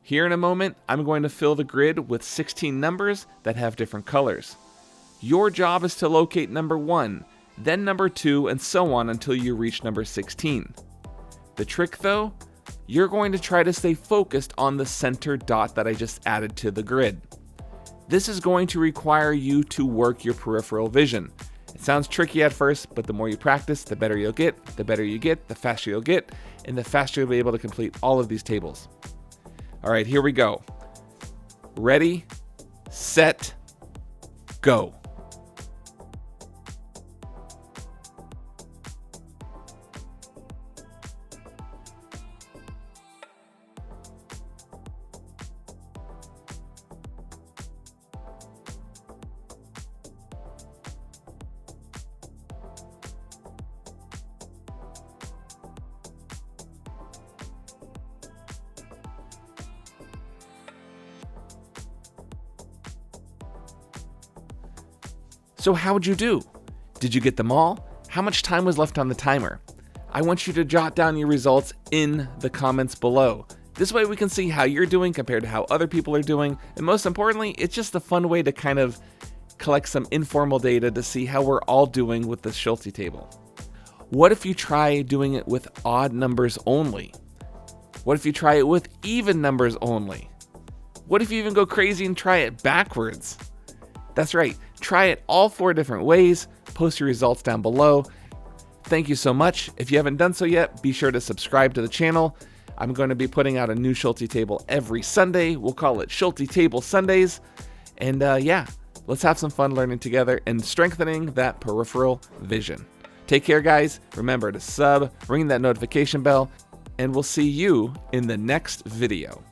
Here in a moment, I'm going to fill the grid with 16 numbers that have different colors. Your job is to locate number 1, then number 2, and so on until you reach number 16. The trick though, you're going to try to stay focused on the center dot that I just added to the grid. This is going to require you to work your peripheral vision. It sounds tricky at first, but the more you practice, the better you'll get. The better you get, the faster you'll get, and the faster you'll be able to complete all of these tables. All right, here we go. Ready, set, go. So how'd you do? Did you get them all? How much time was left on the timer? I want you to jot down your results in the comments below. This way we can see how you're doing compared to how other people are doing, and most importantly, it's just a fun way to kind of collect some informal data to see how we're all doing with the Schulte table. What if you try doing it with odd numbers only? What if you try it with even numbers only? What if you even go crazy and try it backwards? That's right, try it all 4 different ways, post your results down below. Thank you so much. If you haven't done so yet, be sure to subscribe to the channel. I'm going to be putting out a new Schulte table every Sunday. We'll call it Schulte Table Sundays. And yeah, let's have some fun learning together and strengthening that peripheral vision. Take care, guys. Remember to sub, ring that notification bell, and we'll see you in the next video.